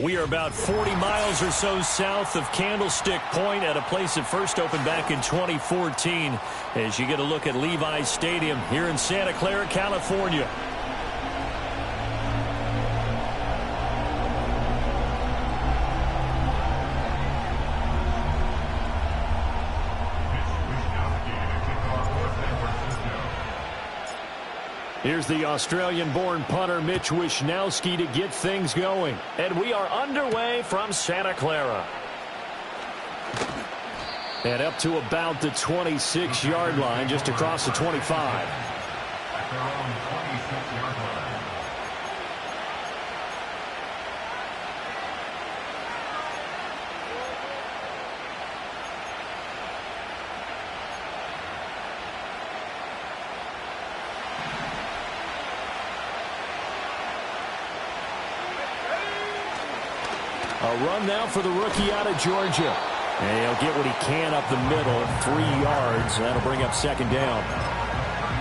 We are about 40 miles or so south of Candlestick Point at a place that first opened back in 2014 as you get a look at Levi's Stadium here in Santa Clara, California. Here's the Australian-born punter Mitch Wishnowsky to get things going. And we are underway from Santa Clara. And up to about the 26-yard line, just across the 25. A run now for the rookie out of Georgia. And he'll get what he can up the middle, 3 yards. That'll bring up second down.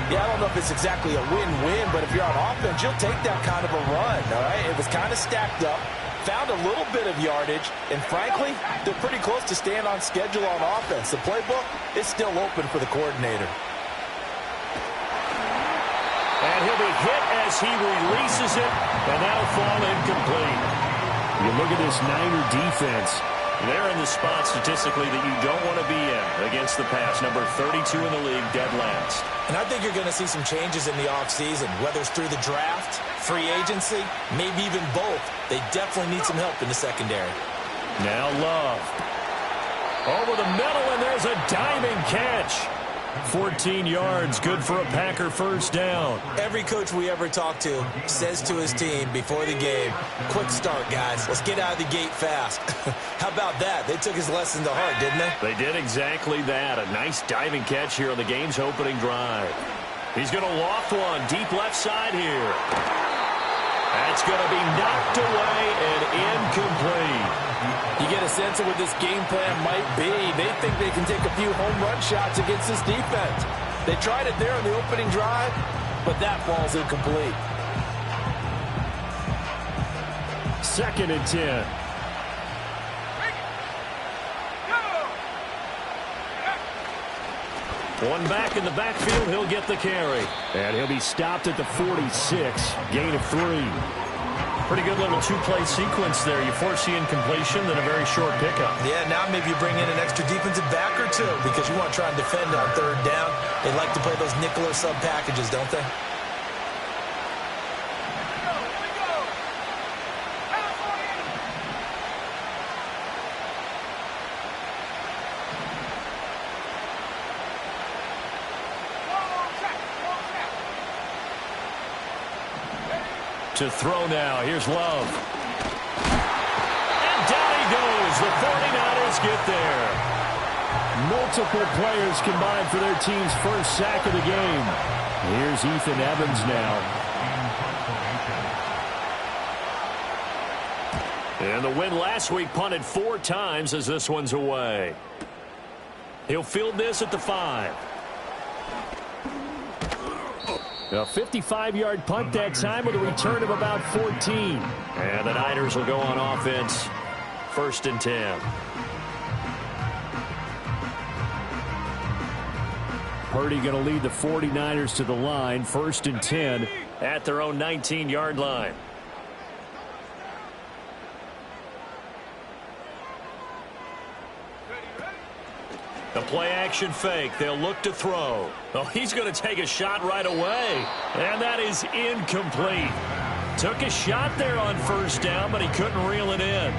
Yeah, I don't know if it's exactly a win-win, but if you're on offense, you'll take that kind of a run, all right? It was kind of stacked up, found a little bit of yardage, and frankly, they're pretty close to staying on schedule on offense. The playbook is still open for the coordinator. And he'll be hit as he releases it, and that'll fall incomplete. You look at this Niner defense. They're in the spot statistically that you don't want to be in against the pass. Number 32 in the league, dead last. And I think you're going to see some changes in the offseason, whether it's through the draft, free agency, maybe even both. They definitely need some help in the secondary. Now Love. Over the middle, and there's a diving catch. 14 yards, good for a Packer first down. Every coach we ever talk to says to his team before the game, quick start, guys. Let's get out of the gate fast. How about that? They took his lesson to heart, didn't they? They did exactly that. A nice diving catch here on the game's opening drive. He's going to loft one deep left side here. That's going to be knocked away and incomplete. You get a sense of what this game plan might be. They think they can take a few home run shots against this defense. They tried it there on the opening drive, but that falls incomplete. 2nd and 10. One back in the backfield, he'll get the carry. And he'll be stopped at the 46, gain of 3. Pretty good little two-play sequence there. You force the incompletion, then a very short pickup. Yeah, now maybe you bring in an extra defensive back or two because you want to try and defend on 3rd down. They like to play those nickel or sub packages, don't they? To throw now. Here's Love. And down he goes. The 49ers get there. Multiple players combined for their team's first sack of the game. Here's Ethan Evans now. And the win last week punted 4 times as this one's away. He'll field this at the 5. A 55-yard punt that time with a return of about 14. And the Niners will go on offense. 1st and 10. Purdy going to lead the 49ers to the line. 1st and 10 at their own 19-yard line. The play-action fake. They'll look to throw. Oh, he's going to take a shot right away. And that is incomplete. Took a shot there on 1st down, but he couldn't reel it in.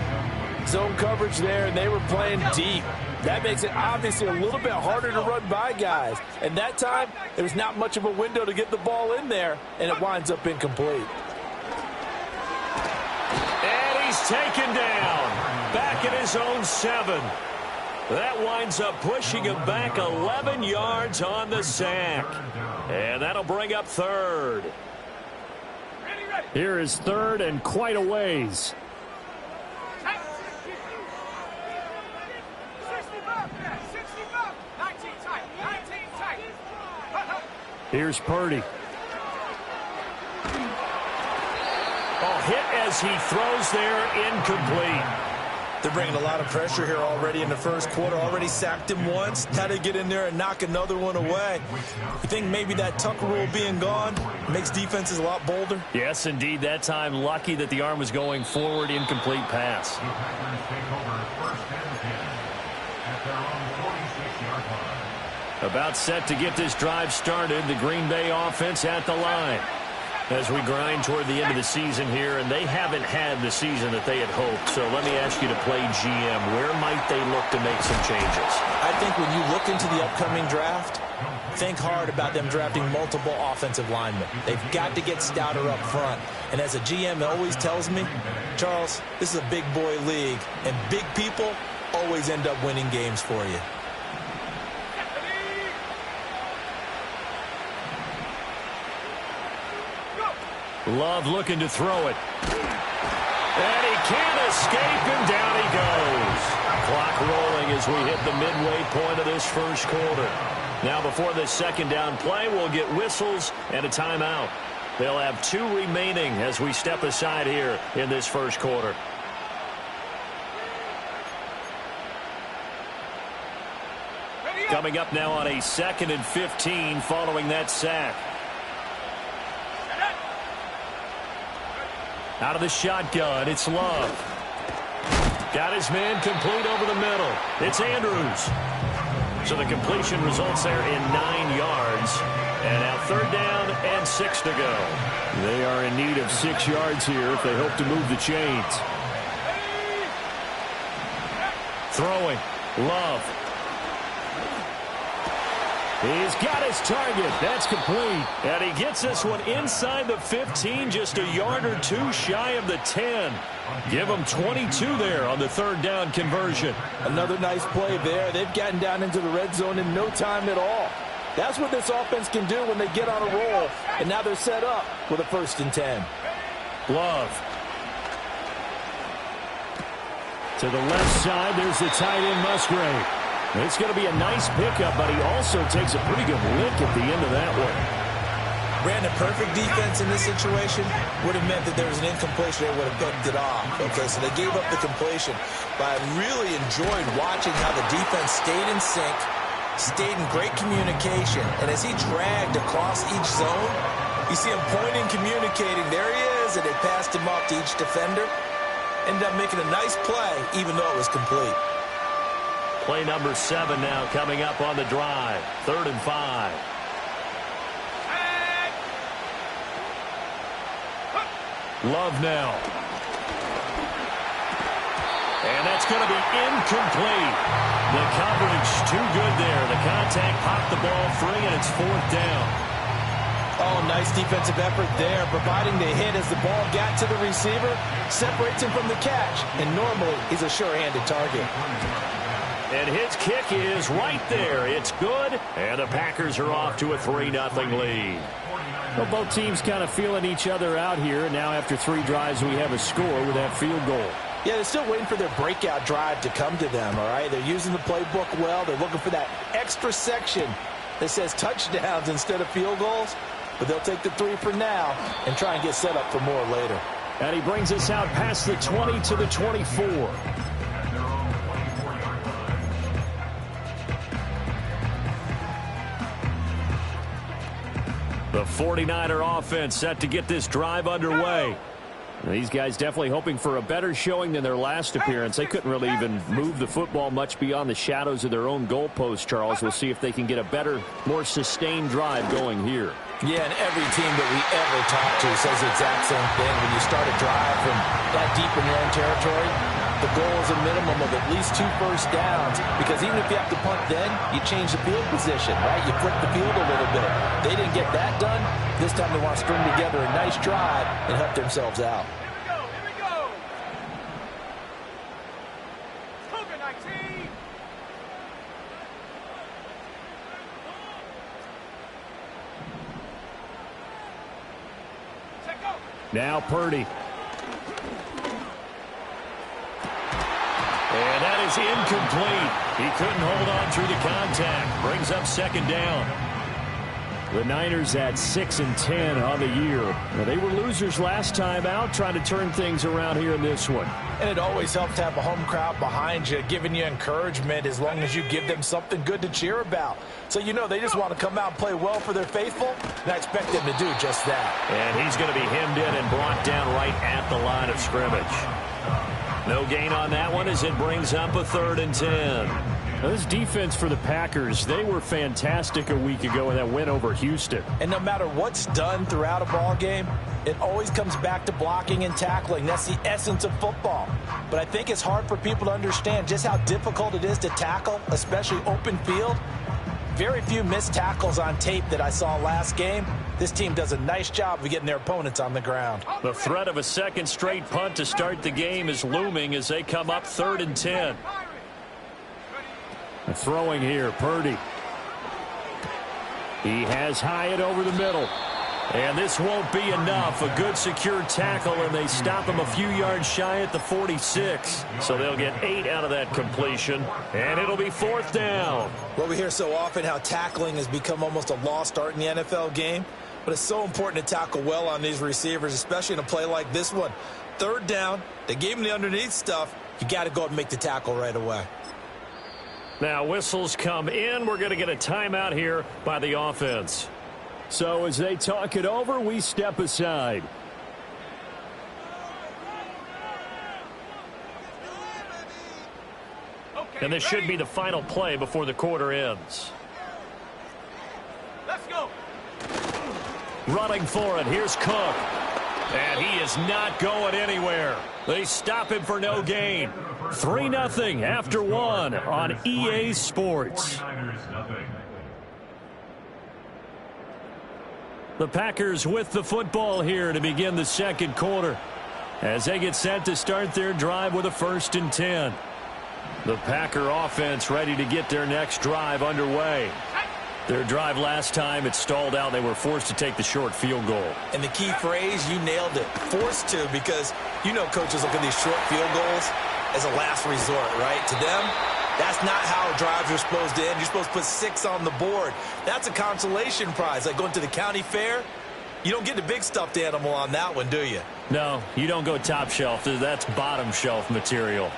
Zone coverage there, and they were playing deep. That makes it obviously a little bit harder to run by guys. And that time, there was not much of a window to get the ball in there, and it winds up incomplete. And he's taken down. Back at his own 7. That winds up pushing him back 11 yards on the sack. And that'll bring up 3rd. Here is 3rd and quite a ways. Here's Purdy. Oh, hit as he throws there, incomplete. They're bringing a lot of pressure here already in the first quarter. Already sacked him once. Had to get in there and knock another one away. You think maybe that Tucker rule being gone makes defenses a lot bolder? Yes, indeed. That time, lucky that the arm was going forward. Incomplete pass. About set to get this drive started. The Green Bay offense at the line as we grind toward the end of the season here, and they haven't had the season that they had hoped. So let me ask you to play GM. Where might they look to make some changes? I think when you look into the upcoming draft, think hard about them drafting multiple offensive linemen. They've got to get stouter up front. And as a GM always tells me, Charles, this is a big boy league, and big people always end up winning games for you. Love looking to throw it. And he can't escape, and down he goes. Clock rolling as we hit the midway point of this first quarter. Now before this second down play, we'll get whistles and a timeout. They'll have 2 remaining as we step aside here in this first quarter. Coming up now on a 2nd and 15 following that sack. Out of the shotgun, it's Love. Got his man complete over the middle. It's Andrews. So the completion results there in 9 yards. And now 3rd down and 6 to go. They are in need of 6 yards here if they hope to move the chains. Throwing. Love. He's got his target. That's complete. And he gets this one inside the 15, just a yard or 2 shy of the 10. Give him 22 there on the 3rd down conversion. Another nice play there. They've gotten down into the red zone in no time at all. That's what this offense can do when they get on a roll. And now they're set up with a 1st and 10. Love. To the left side, there's the tight end Musgrave. It's going to be a nice pickup, but he also takes a pretty good lick at the end of that one. Ran a perfect defense in this situation. Would have meant that there was an incompletion. They would have picked it off. Okay, so they gave up the completion. But I really enjoyed watching how the defense stayed in sync, stayed in great communication. And as he dragged across each zone, you see him pointing, communicating. There he is, and they passed him off to each defender. Ended up making a nice play, even though it was complete. Play number 7 now coming up on the drive. 3rd and 5. Love now. And that's going to be incomplete. The coverage too good there. The contact popped the ball free, and it's 4th down. Oh, nice defensive effort there, providing the hit as the ball got to the receiver, separates him from the catch, and normally he's a sure-handed target. And his kick is right there. It's good, and the Packers are off to a 3-0 lead. Well, both teams kind of feeling each other out here. Now after 3 drives, we have a score with that field goal. Yeah, they're still waiting for their breakout drive to come to them, all right? They're using the playbook well. They're looking for that extra section that says touchdowns instead of field goals. But they'll take the 3 for now and try and get set up for more later. And he brings us out past the 20 to the 24. The 49er offense set to get this drive underway. These guys definitely hoping for a better showing than their last appearance. They couldn't really even move the football much beyond the shadows of their own goalpost, Charles. We'll see if they can get a better, more sustained drive going here. Yeah, and every team that we ever talk to says the exact same thing. When you start a drive from that deep in your own territory, the goal is a minimum of at least 2 first downs, because even if you have to punt then, you change the field position, right? You flip the field a little bit. They didn't get that done. This time they want to string together a nice drive and help themselves out. Here we go. Cougar 19. Check go. Now Purdy. And that is incomplete. He couldn't hold on through the contact. Brings up 2nd down. The Niners at 6-10 on the year. Now, they were losers last time out, trying to turn things around here in this one. And it always helps to have a home crowd behind you, giving you encouragement as long as you give them something good to cheer about. So you know they just want to come out and play well for their faithful, and I expect them to do just that. And he's going to be hemmed in and brought down right at the line of scrimmage. No gain on that one as it brings up a 3rd and 10. Now, this defense for the Packers, they were fantastic a week ago in that win over Houston. And no matter what's done throughout a ball game, it always comes back to blocking and tackling. That's the essence of football. But I think it's hard for people to understand just how difficult it is to tackle, especially open field. Very few missed tackles on tape that I saw last game. This team does a nice job of getting their opponents on the ground. The threat of a second straight punt to start the game is looming as they come up 3rd and 10. Throwing here, Purdy. He has Hyatt over the middle. And this won't be enough. A good secure tackle, and they stop him a few yards shy at the 46. So they'll get 8 out of that completion, and it'll be 4th down. Well, we hear so often how tackling has become almost a lost art in the NFL game, but it's so important to tackle well on these receivers, especially in a play like this one. 3rd down, they gave him the underneath stuff. You got to go and make the tackle right away. Now whistles come in. We're going to get a timeout here by the offense. So as they talk it over, we step aside. And this should be the final play before the quarter ends. Let's go. Running for it. Here's Cook. And he is not going anywhere. They stop him for no gain. 3-0 after 1 on EA Sports. The Packers with the football here to begin the second quarter as they get set to start their drive with a 1st and 10. The Packer offense ready to get their next drive underway. Their drive last time, it stalled out. They were forced to take the short field goal. And the key phrase, you nailed it, forced to, because you know coaches look at these short field goals as a last resort, right? To them, that's not how drives are supposed to end. You're supposed to put 6 on the board. That's a consolation prize. Like going to the county fair, you don't get the big stuffed animal on that one, do you? No, you don't go top shelf. That's bottom shelf material.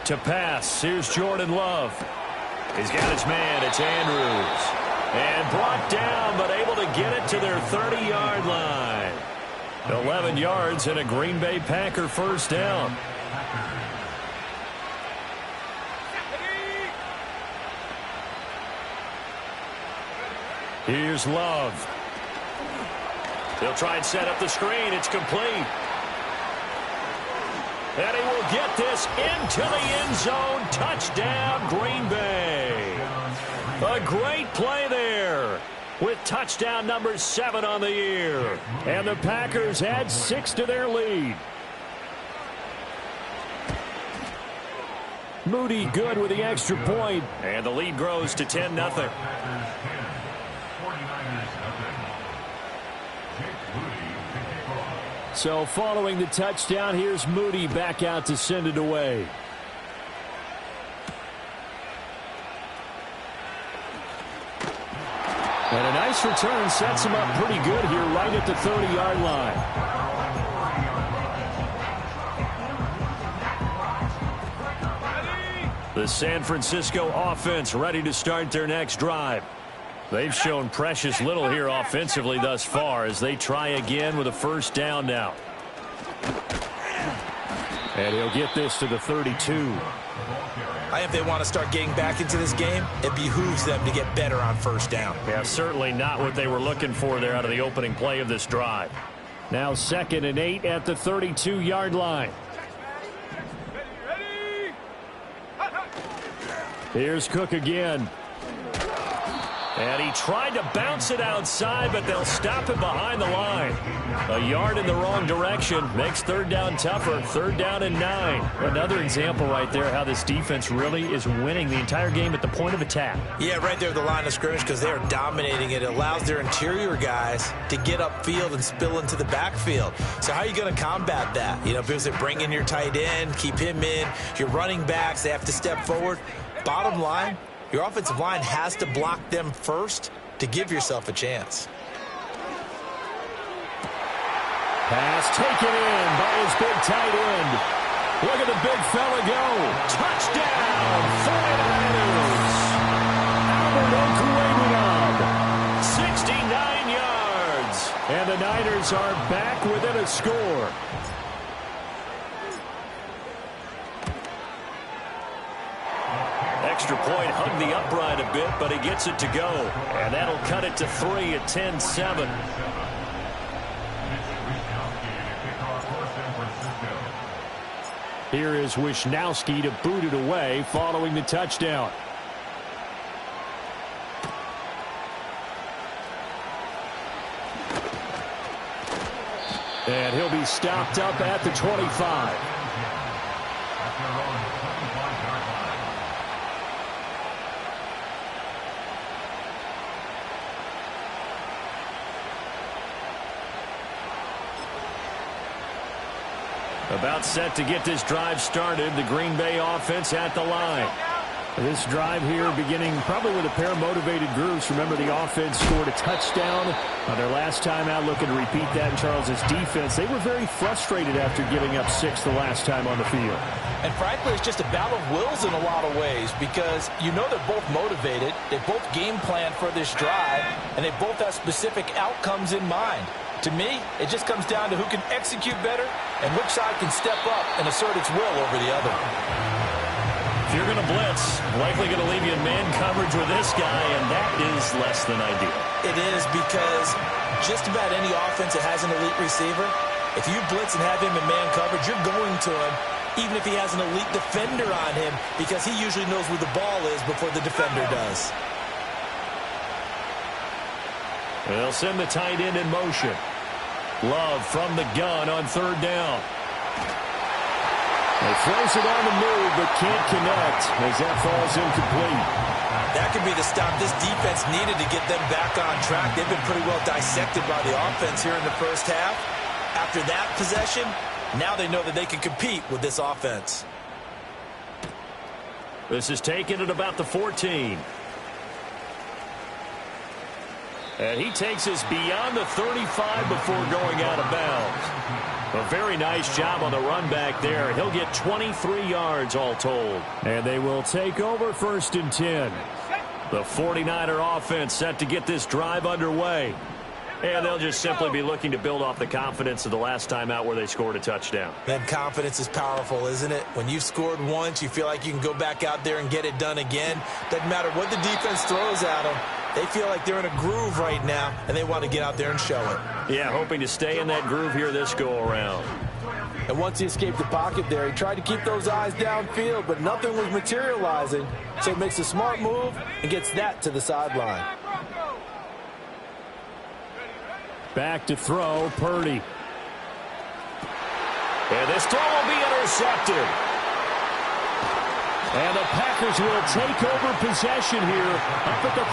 To pass, here's Jordan Love. He's got his man, it's Andrews. And brought down, but able to get it to their 30-yard line. 11 yards and a Green Bay Packer 1st down. Here's Love. They'll try and set up the screen. It's complete. And he will get this into the end zone. Touchdown, Green Bay. A great play there with touchdown number 7 on the year. And the Packers add 6 to their lead. Moody good with the extra point. And the lead grows to 10-0. So following the touchdown, here's Moody back out to send it away. And a nice return sets him up pretty good here right at the 30-yard line. The San Francisco offense ready to start their next drive. They've shown precious little here offensively thus far as they try again with a 1st down now. And he'll get this to the 32. If they want to start getting back into this game, it behooves them to get better on 1st down. Yeah, certainly not what they were looking for there out of the opening play of this drive. Now 2nd and 8 at the 32-yard line. Here's Cook again. And he tried to bounce it outside, but they'll stop him behind the line. A yard in the wrong direction makes 3rd down tougher. 3rd down and 9. Another example right there how this defense really is winning the entire game at the point of attack. Yeah, right there at the line of scrimmage because they are dominating it. It allows their interior guys to get upfield and spill into the backfield. So how are you going to combat that? You know, because they bring in your tight end, keep him in. Your running backs, they have to step forward. Bottom line, your offensive line has to block them first to give yourself a chance. Pass taken in by his big tight end. Look at the big fella go. Touchdown, 49ers. Albert Okwuegbunam, 69 yards. And the Niners are back within a score. Extra point hugged the upright a bit, but he gets it to go. And that'll cut it to 3 at 10-7. Here is Wishnowski to boot it away following the touchdown. And he'll be stopped up at the 25. About set to get this drive started. The Green Bay offense at the line. This drive here beginning probably with a pair of motivated groups. Remember, the offense scored a touchdown on their last time out, looking to repeat that in Charles's defense. They were very frustrated after giving up 6 the last time on the field. And frankly, it's just a battle of wills in a lot of ways, because you know they're both motivated. They both game plan for this drive, and they both have specific outcomes in mind. To me, it just comes down to who can execute better and which side can step up and assert its will over the other. If you're going to blitz, likely going to leave you in man coverage with this guy, and that is less than ideal. It is, because just about any offense that has an elite receiver, if you blitz and have him in man coverage, you're going to him, even if he has an elite defender on him, because he usually knows where the ball is before the defender does. They'll send the tight end in motion. Love from the gun on 3rd down. He throws it on the move, but can't connect as that falls incomplete. That could be the stop this defense needed to get them back on track. They've been pretty well dissected by the offense here in the first half. After that possession, now they know that they can compete with this offense. This is taken at about the 14. And he takes us beyond the 35 before going out of bounds. A very nice job on the run back there. He'll get 23 yards all told. And they will take over 1st and 10. The 49er offense set to get this drive underway. And they'll just simply be looking to build off the confidence of the last time out where they scored a touchdown. Then confidence is powerful, isn't it? When you've scored once, you feel like you can go back out there and get it done again. Doesn't matter what the defense throws at them. They feel like they're in a groove right now, and they want to get out there and show it. Yeah, hoping to stay in that groove here this go-around. And once he escaped the pocket there, he tried to keep those eyes downfield, but nothing was materializing. So he makes a smart move and gets that to the sideline. Back to throw, Purdy. And this throw will be intercepted. And the Packers will take over possession here up at the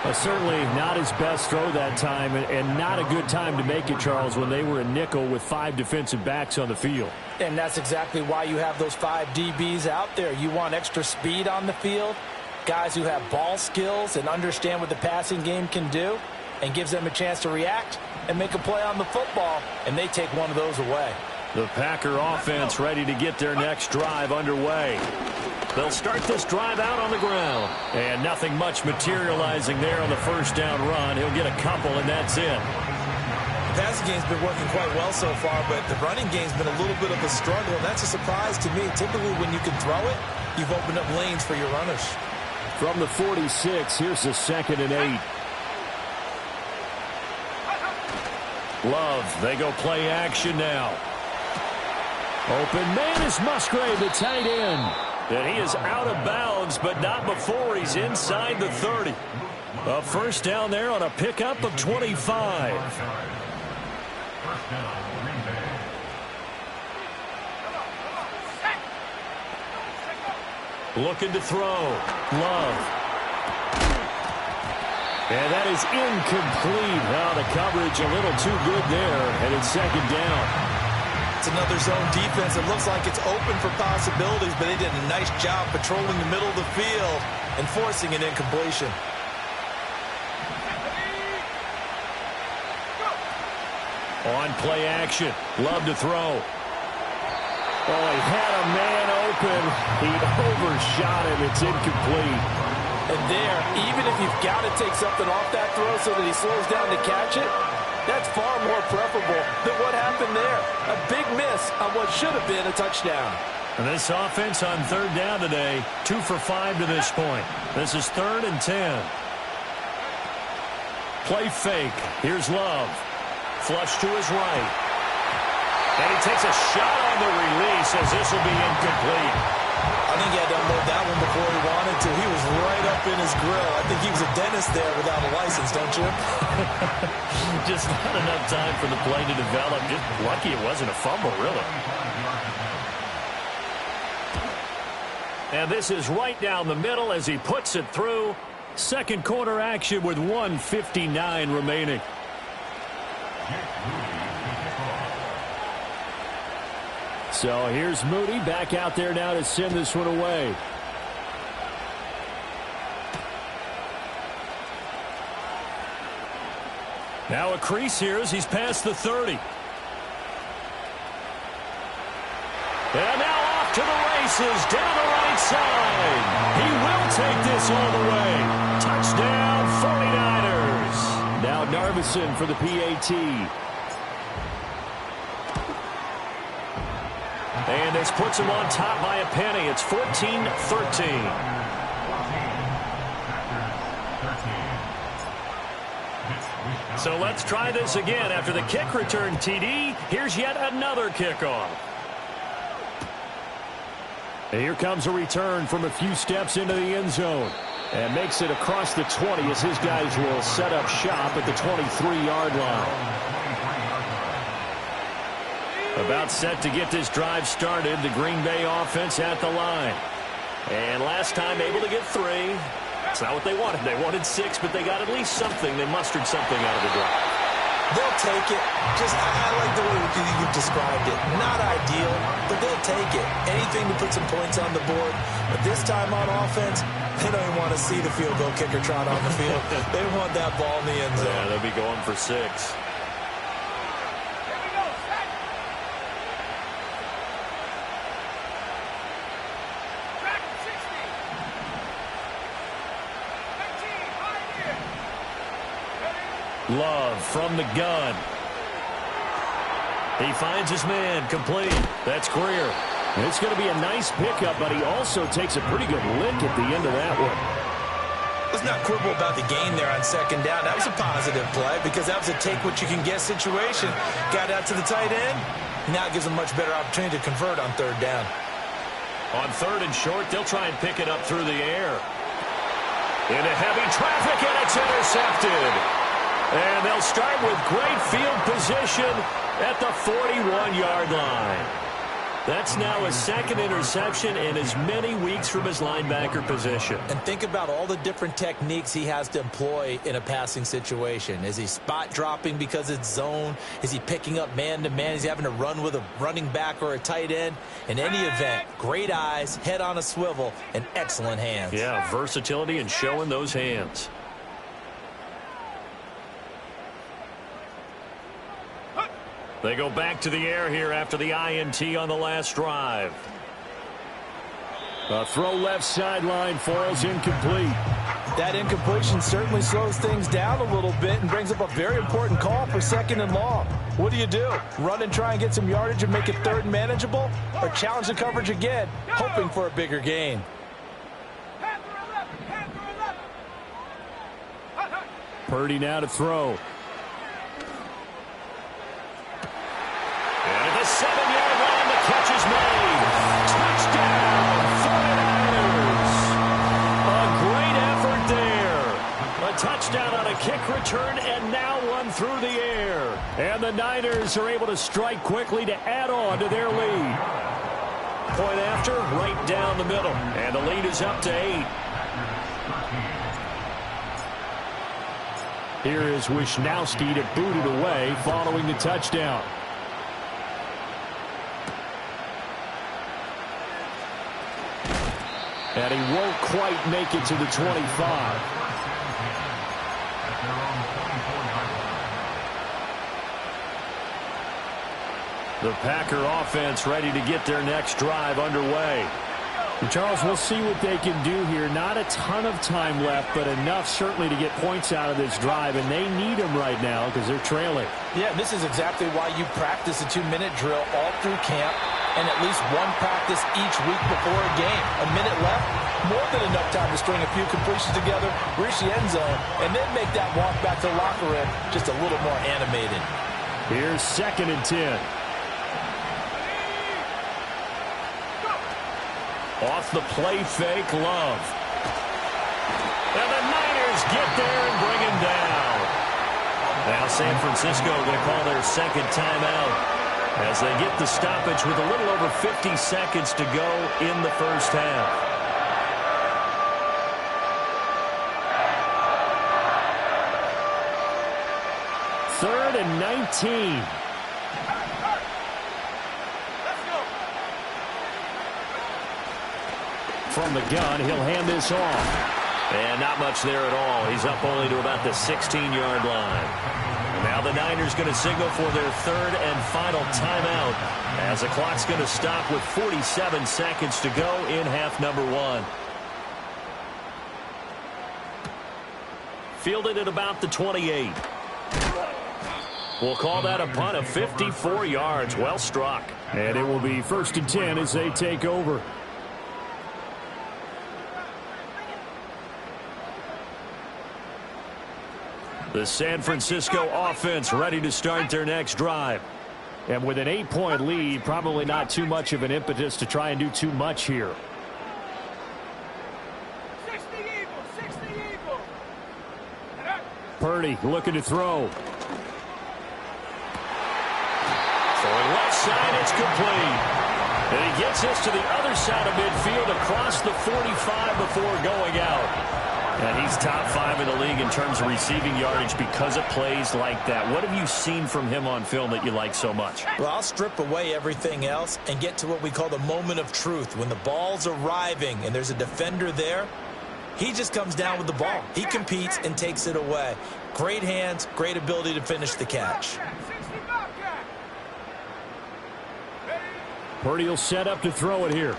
44. Certainly not his best throw that time, and not a good time to make it, Charles, when they were in nickel with 5 defensive backs on the field. And that's exactly why you have those 5 DBs out there. You want extra speed on the field, guys who have ball skills and understand what the passing game can do, and gives them a chance to react and make a play on the football, and they take one of those away. The Packer offense ready to get their next drive underway. They'll start this drive out on the ground. And nothing much materializing there on the 1st down run. He'll get a couple, and that's it. The passing game's been working quite well so far, but the running game's been a little bit of a struggle, and that's a surprise to me. Typically, when you can throw it, you've opened up lanes for your runners. From the 46, here's the 2nd and 8. Love, they go play action now. Open man is Musgrave, the tight end. And he is out of bounds, but not before he's inside the 30. A 1st down there on a pickup of 25. Looking to throw. Love. And that is incomplete. Now the coverage a little too good there, and it's 2nd down. That's another zone defense. It looks like it's open for possibilities, but they did a nice job patrolling the middle of the field and forcing an incompletion. On play action. Love to throw. Oh, he had a man open. He overshot him. It's incomplete. And there, even if you've got to take something off that throw so that he slows down to catch it, that's far more preferable than what happened there. A big miss on what should have been a touchdown. And this offense on third down today, 2 for 5 to this point. This is 3rd and 10. Play fake. Here's Love. Flush to his right. And he takes a shot on the release as this will be incomplete. I think he had to unload that one before he wanted to. He was right up in his grill. I think he was a dentist there without a license, don't you? Just not enough time for the play to develop. Just lucky it wasn't a fumble, really. And this is right down the middle as he puts it through. Second quarter action with 1:59 remaining. So here's Moody back out there now to send this one away. Now a crease here as he's past the 30. And now off to the races down the right side. He will take this all the way. Touchdown 49ers. Now Narvison for the PAT. And this puts him on top by a penny. It's 14-13. So let's try this again. After the kick return TD, here's yet another kickoff. And here comes a return from a few steps into the end zone. And makes it across the 20 as his guys will set up shop at the 23-yard line. About set to get this drive started, the Green Bay offense at the line. And last time able to get 3. That's not what they wanted. They wanted 6, but they got at least something. They mustered something out of the drive. They'll take it. I like the way you've described it. Not ideal, but they'll take it. Anything to put some points on the board. But this time on offense, they don't even want to see the field goal kicker trot on the field. They want that ball in the end zone. Yeah, they'll be going for 6. Love from the gun. He finds his man, complete. That's Greer. It's going to be a nice pickup, but he also takes a pretty good lick at the end of that one. Let's not quibble about the gain there on second down. That was a positive play because that was a take-what-you-can-get situation. Got out to the tight end. Now it gives them a much better opportunity to convert on third down. On third and short, they'll try and pick it up through the air. Into heavy traffic, and it's intercepted. And they'll start with great field position at the 41-yard line. That's now his second interception in as many weeks from his linebacker position. And think about all the different techniques he has to employ in a passing situation. Is he spot dropping because it's zone? Is he picking up man-to-man? Is he having to run with a running back or a tight end? In any event, great eyes, head on a swivel, and excellent hands. Yeah, versatility and showing those hands. They go back to the air here after the INT on the last drive. A throw left sideline falls incomplete. That incompletion certainly slows things down a little bit and brings up a very important call for second and long. What do? Run and try and get some yardage and make it third and manageable? Or challenge the coverage again, hoping for a bigger gain? Purdy now to throw. And at the 7-yard line, the catch is made. Touchdown, 49ers. A great effort there. A touchdown on a kick return, and now one through the air. And the Niners are able to strike quickly to add on to their lead. Point after, right down the middle. And the lead is up to 8. Here is Wisnowski to boot it away following the touchdown. And he won't quite make it to the 25. The Packer offense ready to get their next drive underway. And Charles, we'll see what they can do here. Not a ton of time left, but enough certainly to get points out of this drive, and they need them right now because they're trailing. Yeah, this is exactly why you practice a 2-minute drill all through camp and at least one practice each week before a game. A minute left, more than enough time to string a few completions together, reach the end zone, and then make that walk back to the locker room just a little more animated. Here's 2nd and 10. Off the play fake, Love. And the Niners get there and bring him down. Now San Francisco going to call their 2nd timeout as they get the stoppage with a little over 50 seconds to go in the first half. Third and 19. From the gun, he'll hand this off. And not much there at all. He's up only to about the 16-yard line. And now the Niners going to signal for their 3rd and final timeout as the clock's going to stop with 47 seconds to go in half number 1. Fielded at about the 28. We'll call that a punt of 54 yards. Well struck. And it will be 1st and 10 as they take over. The San Francisco offense ready to start their next drive. And with an 8-point lead, probably not too much of an impetus to try and do too much here. 60 Eagles, 60 Eagles. Purdy looking to throw. Throwing left side, it's complete. And he gets this to the other side of midfield across the 45 before going out. And he's top 5 in the league in terms of receiving yardage because of plays like that. What have you seen from him on film that you like so much? Well, I'll strip away everything else and get to what we call the moment of truth. When the ball's arriving and there's a defender there, he just comes down with the ball. He competes and takes it away. Great hands, great ability to finish the catch. Purdy will set up to throw it here.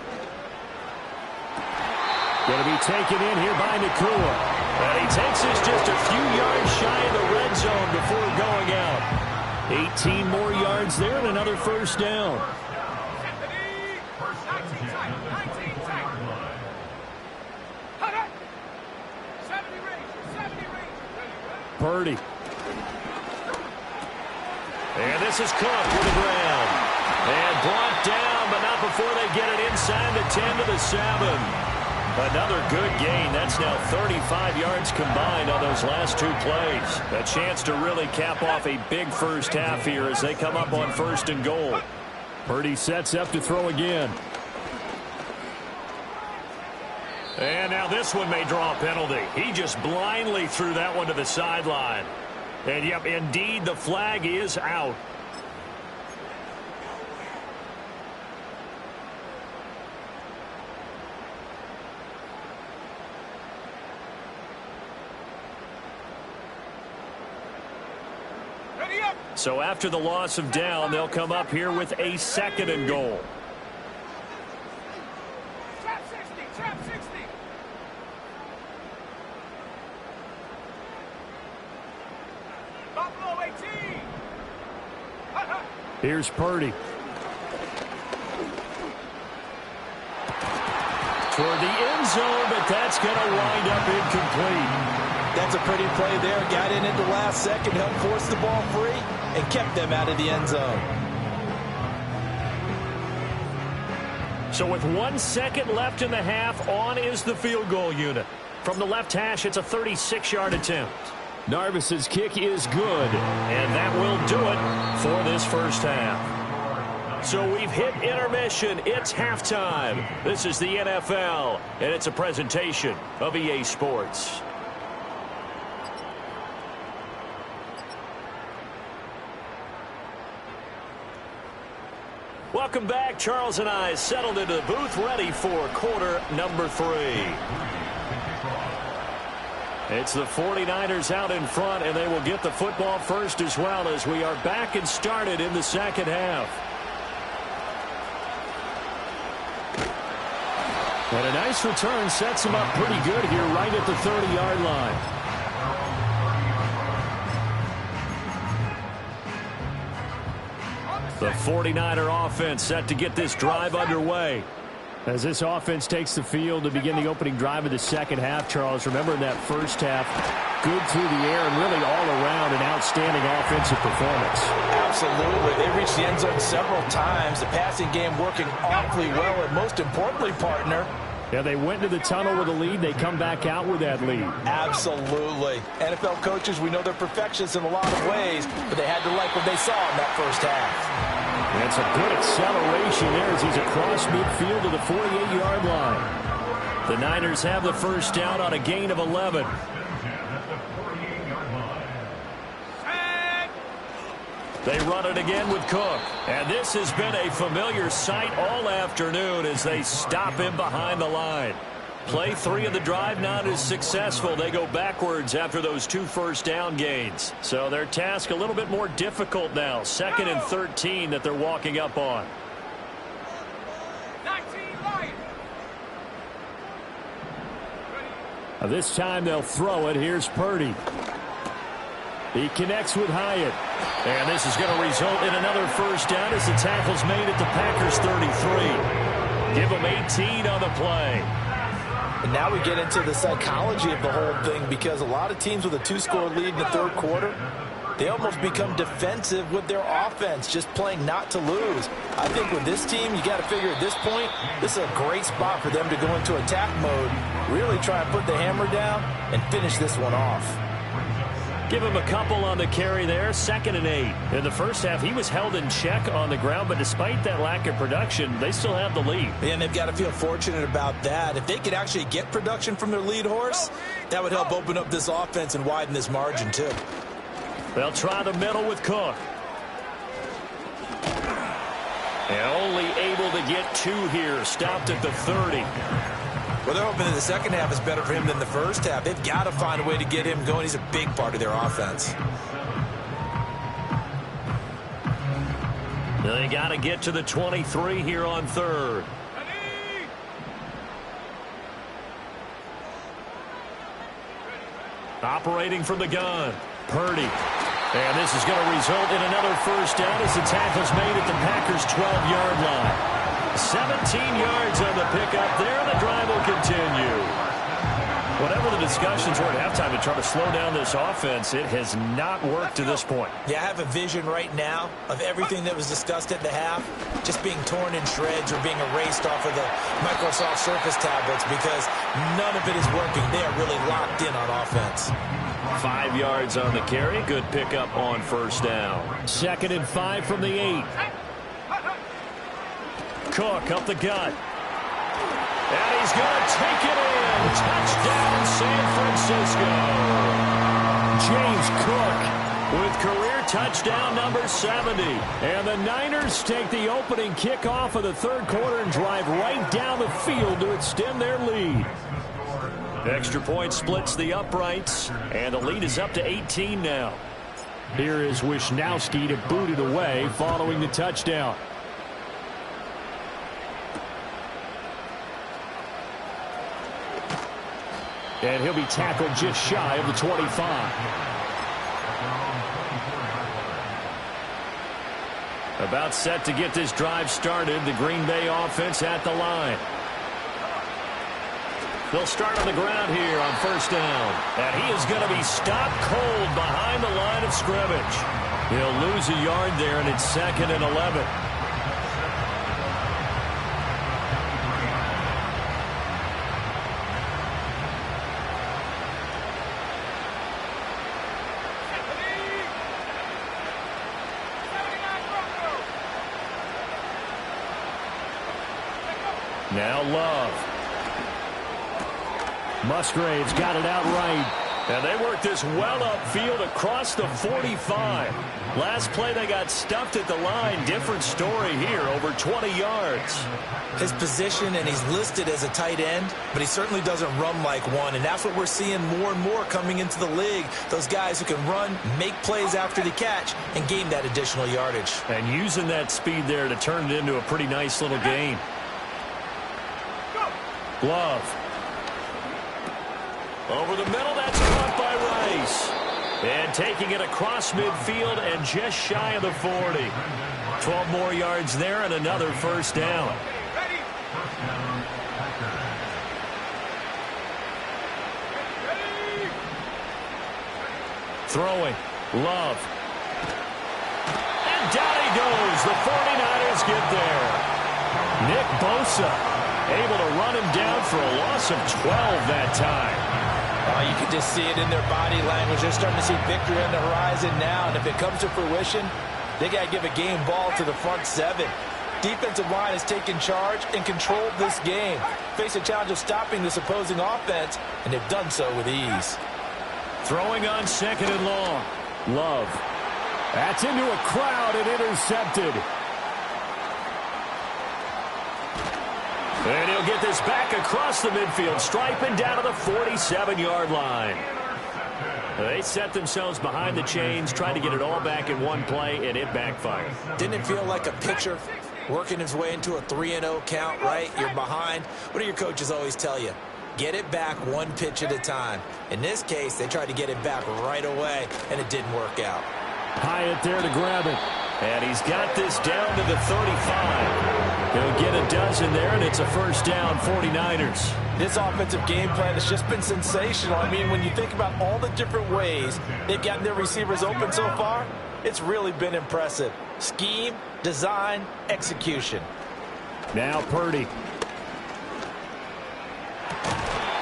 Going to be taken in here by Nakua. And he takes this just a few yards shy of the red zone before going out. 18 more yards there and another first down. Purdy. And this is Cook to the ground. And brought down, but not before they get it inside the 10 to the 7. Another good gain. That's now 35 yards combined on those last 2 plays. A chance to really cap off a big first half here as they come up on 1st and goal. Purdy sets up to throw again. And now this one may draw a penalty. He just blindly threw that one to the sideline. And yep, indeed, the flag is out. So after the loss of down, they'll come up here with a 2nd and goal. Trap 60, trap 60. Buffalo 18. Here's Purdy. Toward the end zone, but that's going to wind up incomplete. That's a pretty play there. Got in at the last second, helped force the ball free, and kept them out of the end zone. So with 1 second left in the half, on is the field goal unit. From the left hash, it's a 36-yard attempt. Narvis's kick is good, and that will do it for this first half. So we've hit intermission. It's halftime. This is the NFL, and it's a presentation of EA Sports. Welcome back. Charles and I settled into the booth, ready for quarter number 3. It's the 49ers out in front, and they will get the football first as well as we are back and started in the second half. And a nice return sets them up pretty good here right at the 30-yard line. The 49er offense set to get this drive underway. As this offense takes the field to begin the opening drive of the second half, Charles, remember in that first half, good through the air and really all around an outstanding offensive performance. Absolutely. They reached the end zone several times. The passing game working awfully well, and most importantly, partner, yeah, they went to the tunnel with a lead. They come back out with that lead. Absolutely. NFL coaches, we know they're perfectionists in a lot of ways, but they had to like what they saw in that first half. That's a good acceleration there as he's across midfield to the 48-yard line. The Niners have the first down on a gain of 11. They run it again with Cook. And this has been a familiar sight all afternoon as they stop him behind the line. Play 3 of the drive not as successful. They go backwards after those 2 first down gains. So their task a little bit more difficult now. 2nd and 13 that they're walking up on. 19 Lions. This time they'll throw it. Here's Purdy. He connects with Hyatt. And this is going to result in another first down as the tackle's made at the Packers 33. Give them 18 on the play. And now we get into the psychology of the whole thing, because a lot of teams with a 2-score lead in the third quarter, they almost become defensive with their offense, just playing not to lose. I think with this team, you got to figure at this point, this is a great spot for them to go into attack mode, really try and put the hammer down and finish this one off. Give him a couple on the carry there. 2nd and 8. In the first half, he was held in check on the ground, but despite that lack of production, they still have the lead. And they've got to feel fortunate about that. If they could actually get production from their lead horse, that would help open up this offense and widen this margin too. They'll try the middle with Cook. And only able to get 2 here. Stopped at the 30. Well, they're hoping that the second half is better for him than the first half. They've got to find a way to get him going. He's a big part of their offense. They got to get to the 23 here on 3rd. Operating from the gun. Purdy. And this is going to result in another first down as the tackle's made at the Packers' 12-yard line. 17 yards on the pickup there, and the drive will continue. Whatever the discussions were at halftime to try to slow down this offense, it has not worked to this point. Yeah, I have a vision right now of everything that was discussed at the half just being torn in shreds or being erased off of the Microsoft Surface tablets, because none of it is working. They are really locked in on offense. 5 yards on the carry. Good pickup on first down. 2nd and 5 from the 8. Cook up the gut. And he's going to take it in. Touchdown, San Francisco. James Cook with career touchdown number 70. And the Niners take the opening kickoff of the third quarter and drive right down the field to extend their lead. Extra point splits the uprights, and the lead is up to 18 now. Here is Wisnowski to boot it away following the touchdown. And he'll be tackled just shy of the 25. About set to get this drive started. The Green Bay offense at the line. They'll start on the ground here on first down. And he is going to be stopped cold behind the line of scrimmage. He'll lose a yard there, and it's 2nd and 11. Now Love. Musgrave's got it out right. And they worked this well upfield across the 45. Last play they got stuffed at the line. Different story here, over 20 yards. His position, and he's listed as a tight end, but he certainly doesn't run like one, and that's what we're seeing more and more coming into the league. Those guys who can run, make plays after the catch, and gain that additional yardage. And using that speed there to turn it into a pretty nice little gain. Love. Over the middle, that's caught by Rice. And taking it across midfield and just shy of the 40. 12 more yards there and another first down. Throwing. Love. And down he goes. The 49ers get there. Nick Bosa able to run him down for a loss of 12 that time. You can just see it in their body language. They're starting to see victory on the horizon now, and if it comes to fruition, they got to give a game ball to the front seven. Defensive line has taken charge and controlled this game. Face a challenge of stopping this opposing offense, and they've done so with ease. Throwing on second and long. Love. That's into a crowd and intercepted. And he'll get this back across the midfield, striping down to the 47-yard line. They set themselves behind the chains, trying to get it all back in one play, and it backfired. Didn't it feel like a pitcher working his way into a 3-0 count, right? You're behind. What do your coaches always tell you? Get it back one pitch at a time. In this case, they tried to get it back right away, and it didn't work out. Hyatt there to grab it. And he's got this down to the 35. He'll get a dozen there, and it's a first down, 49ers. This offensive game plan has just been sensational. I mean, when you think about all the different ways they've gotten their receivers open so far, it's really been impressive. Scheme, design, execution. Now Purdy.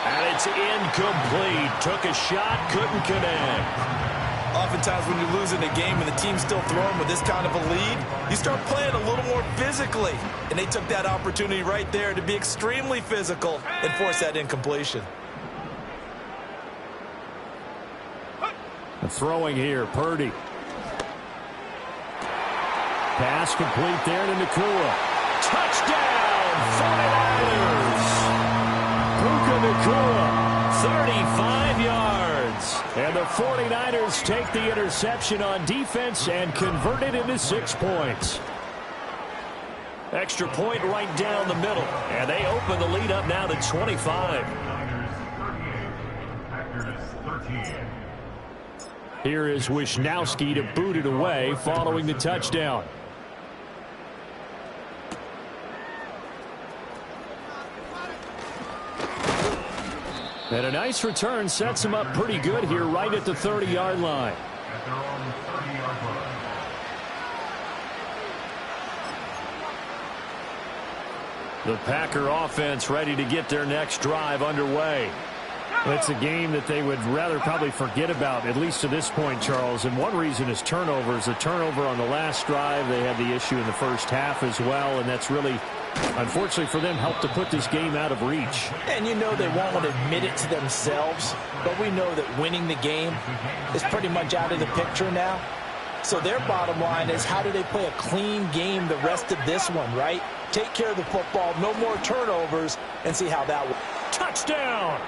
And it's incomplete. Took a shot, couldn't connect. Oftentimes when you're losing a game and the team's still throwing with this kind of a lead, you start playing a little more physically. And they took that opportunity right there to be extremely physical and force that incompletion. Throwing here, Purdy. Pass complete there to Nakua. Touchdown, 49ers! Puka Nakua, 35 yards. And the 49ers take the interception on defense and convert it into 6 points. Extra point right down the middle. And they open the lead up now to 25. Here is Wisnowski to boot it away following the touchdown. And a nice return sets him up pretty good here right at the 30-yard line. The Packer offense ready to get their next drive underway. It's a game that they would rather probably forget about, at least to this point, Charles. And one reason is turnovers. The turnover on the last drive, they had the issue in the first half as well, and that's really, unfortunately for them, helped to put this game out of reach. And you know they won't want to admit it to themselves, but we know that winning the game is pretty much out of the picture now. So their bottom line is, how do they play a clean game the rest of this one, right? Take care of the football, no more turnovers, and see how that works. Touchdown!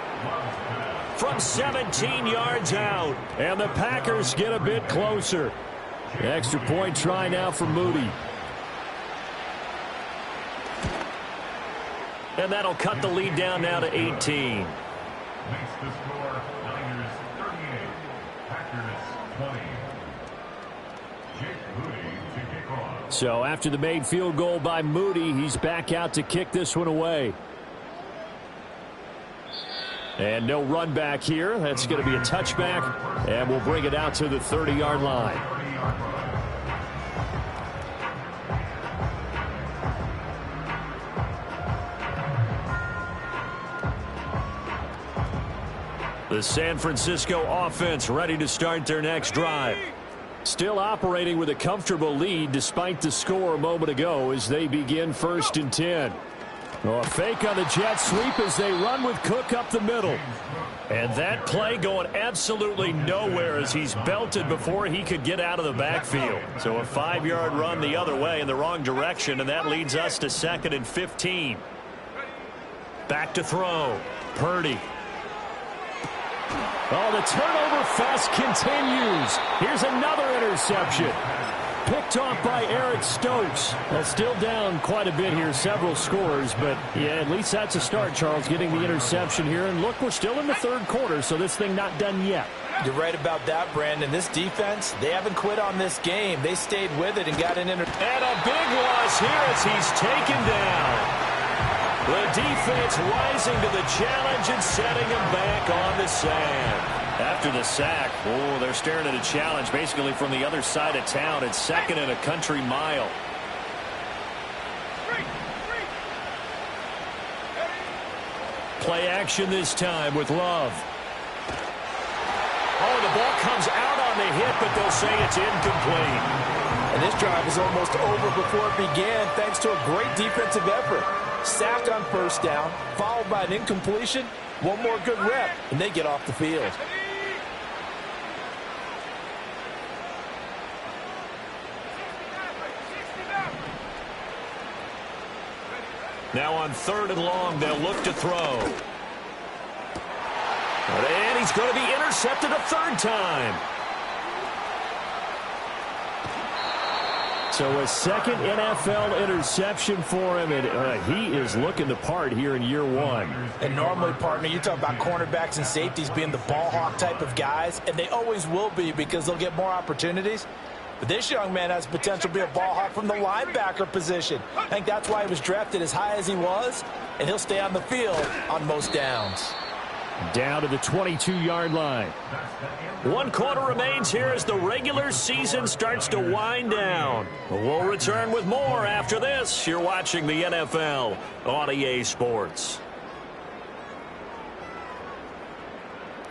From 17 yards out, and the Packers get a bit closer. Extra point try now for Moody. And that'll cut the lead down now to 18. Makes the score Niners 38, Packers 20. Jake Moody to kick off. So after the made field goal by Moody, he's back out to kick this one away. And no run back here. That's going to be a touchback, and we'll bring it out to the 30-yard line. The San Francisco offense ready to start their next drive. Still operating with a comfortable lead despite the score a moment ago as they begin 1st and 10. Well, a fake on the jet sweep as they run with Cook up the middle. And that play going absolutely nowhere as he's belted before he could get out of the backfield. So a 5-yard run the other way in the wrong direction, and that leads us to 2nd and 15. Back to throw. Purdy. Oh, the turnover fest continues. Here's another interception. Picked off by Eric Stokes. Well, still down quite a bit here, several scores, but yeah, at least that's a start, Charles, getting the interception here. And look, we're still in the 3rd quarter, so this thing not done yet. You're right about that, Brandon. This defense, they haven't quit on this game. They stayed with it and got an And a big loss here as he's taken down. The defense rising to the challenge and setting him back on the sand. After the sack, oh, they're staring at a challenge basically from the other side of town. It's 2nd and a country mile. Play action this time with Love. Oh, the ball comes out on the hit, but they'll say it's incomplete. And this drive is almost over before it began thanks to a great defensive effort. Sack on 1st down, followed by an incompletion. One more good rep, and they get off the field. Now on 3rd and long, they'll look to throw. And he's going to be intercepted a 3rd time. So a 2nd NFL interception for him, and he is looking the part here in year 1. And normally, partner, you talk about cornerbacks and safeties being the ball hawk type of guys, and they always will be because they'll get more opportunities. But this young man has potential to be a ball hawk from the linebacker position. I think that's why he was drafted as high as he was, and he'll stay on the field on most downs. Down to the 22-yard line. 1 quarter remains here as the regular season starts to wind down. We'll return with more after this. You're watching the NFL on EA Sports.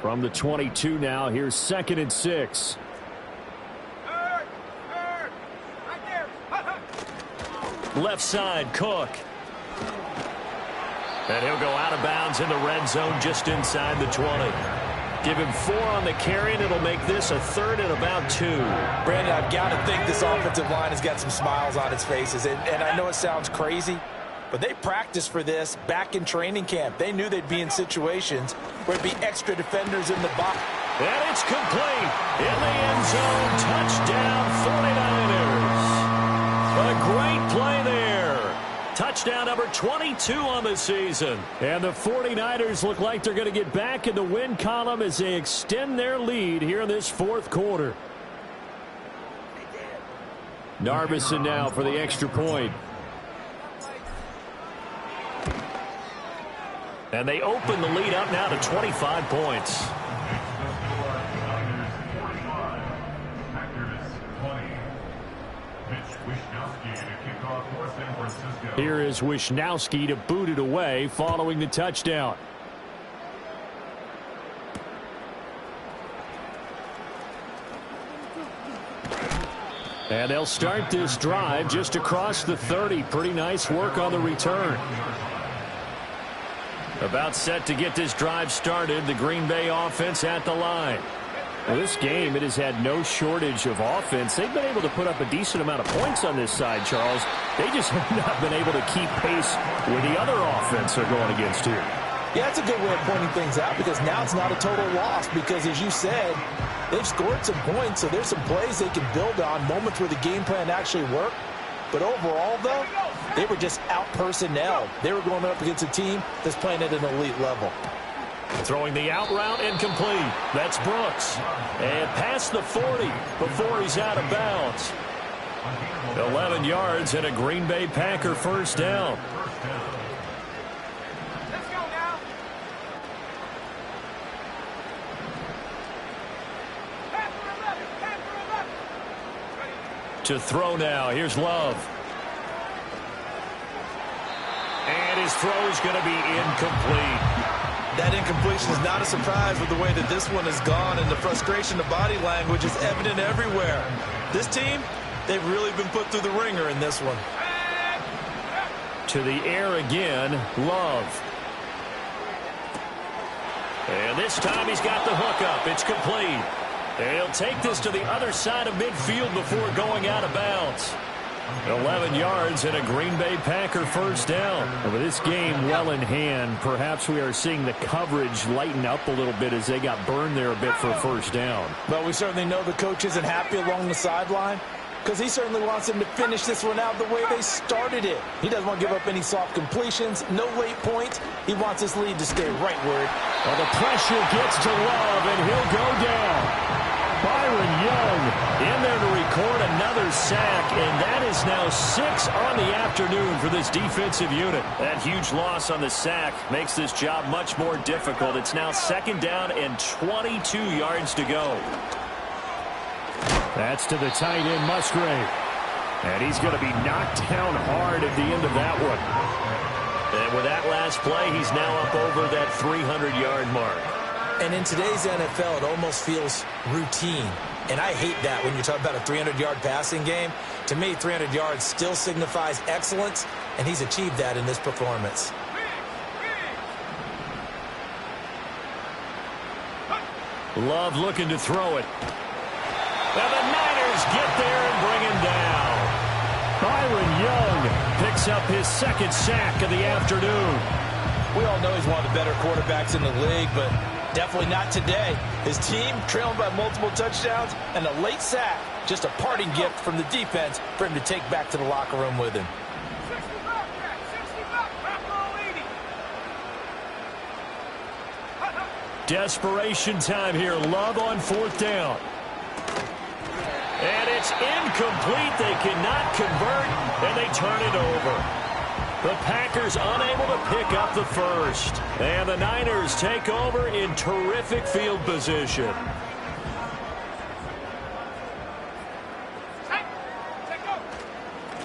From the 22 now, here's 2nd and 6. Left side, Cook. And he'll go out of bounds in the red zone just inside the 20. Give him 4 on the carry, and it'll make this a 3rd and about 2. Brandon, I've got to think this offensive line has got some smiles on its faces. And I know it sounds crazy, but they practiced for this back in training camp. They knew they'd be in situations where there'd be extra defenders in the box. And it's complete. In the end zone, touchdown 49ers. A great play there. Touchdown number 22 on the season. And the 49ers look like they're going to get back in the win column as they extend their lead here in this 4th quarter. Narbison now for the extra point. And they open the lead up now to 25 points. Here is Wisnowski to boot it away following the touchdown. And they'll start this drive just across the 30. Pretty nice work on the return. About set to get this drive started. The Green Bay offense at the line. Well, this game, it has had no shortage of offense. They've been able to put up a decent amount of points on this side, Charles. They just have not been able to keep pace with the other offense they're going against here. Yeah, that's a good way of pointing things out because now it's not a total loss because, as you said, they've scored some points, so there's some plays they can build on, moments where the game plan actually worked. But overall, though, they were just out-personnel. They were going up against a team that's playing at an elite level. Throwing the out route incomplete. That's Brooks. And past the 40 before he's out of bounds. 11 yards and a Green Bay Packer 1st down. Let's go now. Pass for 11. To throw now. Here's Love. And his throw is going to be incomplete. That incompletion is not a surprise with the way that this one has gone, and the frustration, the body language is evident everywhere. This team, they've really been put through the ringer in this one. 2 To the air again, Love. And this time he's got the hook up. It's complete. And he'll take this to the other side of midfield before going out of bounds. 11 yards and a Green Bay Packer first down. And with this game well in hand, perhaps we are seeing the coverage lighten up a little bit as they got burned there a bit for a first down. But we certainly know the coach isn't happy along the sideline, because he certainly wants them to finish this one out the way they started it. He doesn't want to give up any soft completions, no late points. He wants this lead to stay right where it. Well, the pressure gets to Love, and he'll go down. Byron Young in there to record another sack, and that is now 6 on the afternoon for this defensive unit. That huge loss on the sack makes this job much more difficult. It's now 2nd down and 22 yards to go. That's to the tight end, Musgrave. And he's going to be knocked down hard at the end of that one. And with that last play, he's now up over that 300-yard mark. And in today's NFL, it almost feels routine. And I hate that when you talk about a 300-yard passing game. To me, 300 yards still signifies excellence, and he's achieved that in this performance. Love looking to throw it. And the Niners get there and bring him down. Byron Young picks up his 2nd sack of the afternoon. We all know he's one of the better quarterbacks in the league, but definitely not today. His team trailing by multiple touchdowns and a late sack. Just a parting gift from the defense for him to take back to the locker room with him. 65, 65, back row 80. Desperation time here. Love on 4th down. And it's incomplete. They cannot convert, and they turn it over. The Packers unable to pick up the first. And the Niners take over in terrific field position.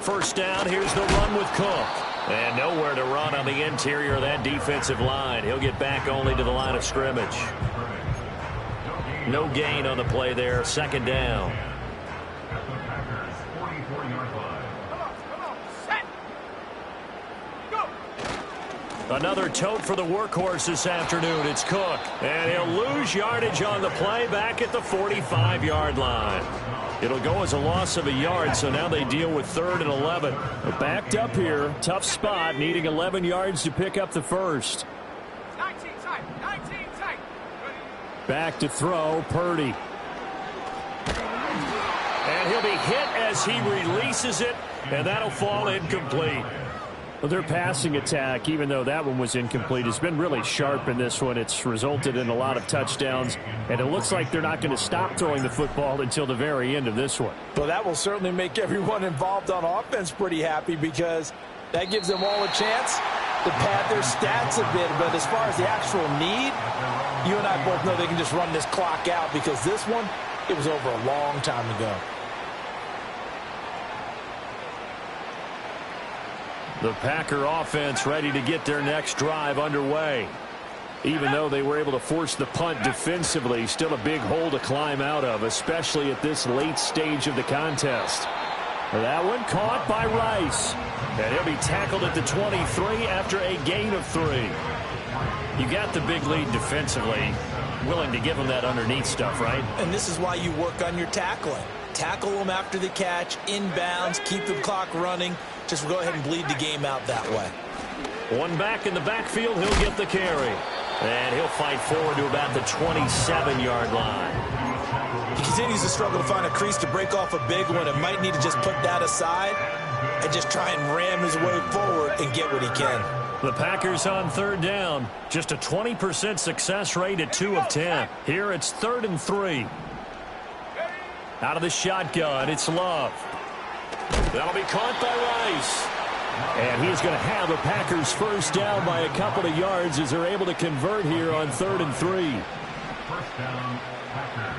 First down, here's the run with Cook. And nowhere to run on the interior of that defensive line. He'll get back only to the line of scrimmage. No gain on the play there, 2nd down. Another tote for the workhorse this afternoon. It's Cook. And he'll lose yardage on the play back at the 45-yard line. It'll go as a loss of a yard, so now they deal with 3rd and 11. They're backed up here. Tough spot, needing 11 yards to pick up the first. 19 tight, 19 tight. Back to throw, Purdy. And he'll be hit as he releases it, and that'll fall incomplete. Well, their passing attack, even though that one was incomplete, has been really sharp in this one. It's resulted in a lot of touchdowns, and it looks like they're not going to stop throwing the football until the very end of this one. Well, that will certainly make everyone involved on offense pretty happy, because that gives them all a chance to pad their stats a bit. But as far as the actual need, you and I both know they can just run this clock out, because this one, it was over a long time ago. The Packer offense ready to get their next drive underway. Even though they were able to force the punt defensively, still a big hole to climb out of, especially at this late stage of the contest. That one caught by Rice. And he'll be tackled at the 23 after a gain of 3. You got the big lead defensively. Willing to give them that underneath stuff, right? And this is why you work on your tackling. Tackle them after the catch, inbounds, keep the clock running. Just go ahead and bleed the game out that way. One back in the backfield, he'll get the carry. And he'll fight forward to about the 27-yard line. He continues to struggle to find a crease to break off a big one, and might need to just put that aside and just try and ram his way forward and get what he can. The Packers on 3rd down. Just a 20% success rate at 2 of 10. Here it's 3rd and 3. Out of the shotgun, it's Love. That'll be caught by Rice. And he's going to have a Packers first down by a couple of yards as they're able to convert here on 3rd and 3. First down, Packers.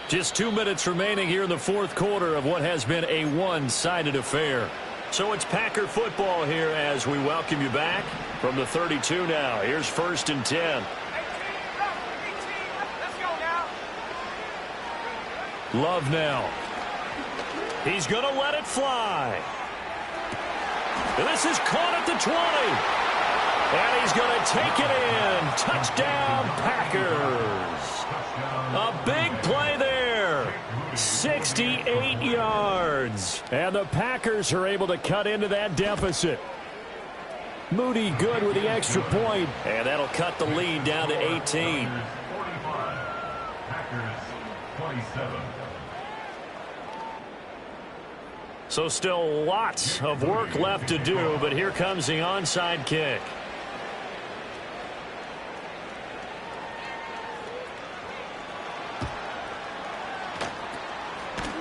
Just 2 minutes remaining here in the 4th quarter of what has been a one-sided affair. So it's Packer football here as we welcome you back from the 32 now. Here's 1st and 10. 18, let's go now. Love now. He's going to let it fly. And this is caught at the 20. And he's going to take it in. Touchdown, Packers. A big play there. 68 yards. And the Packers are able to cut into that deficit. Moody good with the extra point. And that'll cut the lead down to 18. 45. Packers 27. So still lots of work left to do, but here comes the onside kick.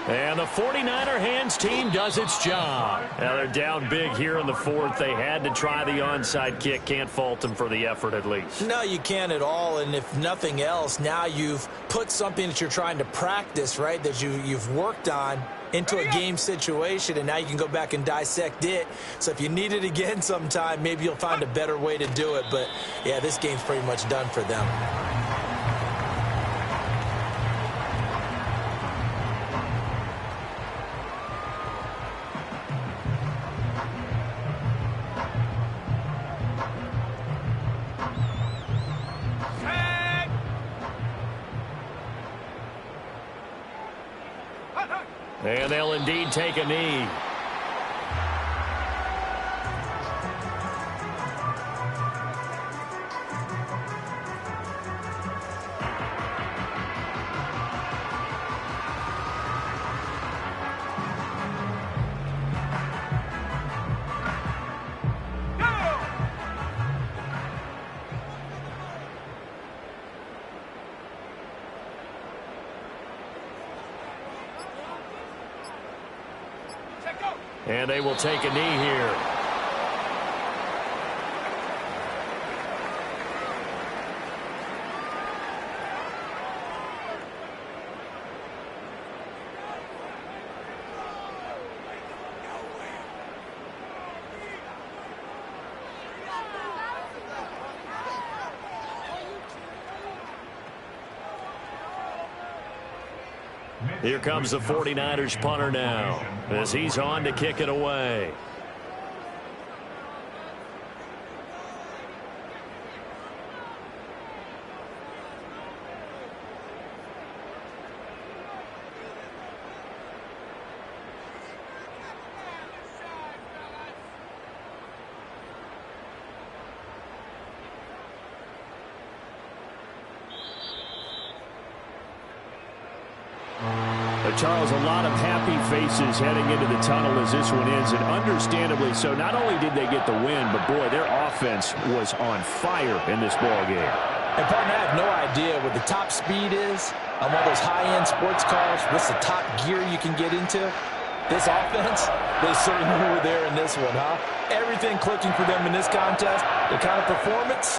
And the 49er hands team does its job. Now they're down big here in the fourth. They had to try the onside kick. Can't fault them for the effort at least. No, you can't at all. And if nothing else, now you've put something that you're trying to practice, right, that you've worked on into a game situation, and now you can go back and dissect it. So if you need it again sometime, maybe you'll find a better way to do it. But, yeah, this game's pretty much done for them. And they'll indeed take a knee. And they will take a knee here. Here comes the 49ers punter now as he's on to kick it away. Charles, a lot of happy faces heading into the tunnel as this one ends, and understandably so. Not only did they get the win, but, boy, their offense was on fire in this ballgame. And, partner, I have no idea what the top speed is on one of those high-end sports cars. What's the top gear you can get into? This offense, they certainly were there in this one, huh? Everything clicking for them in this contest, the kind of performance.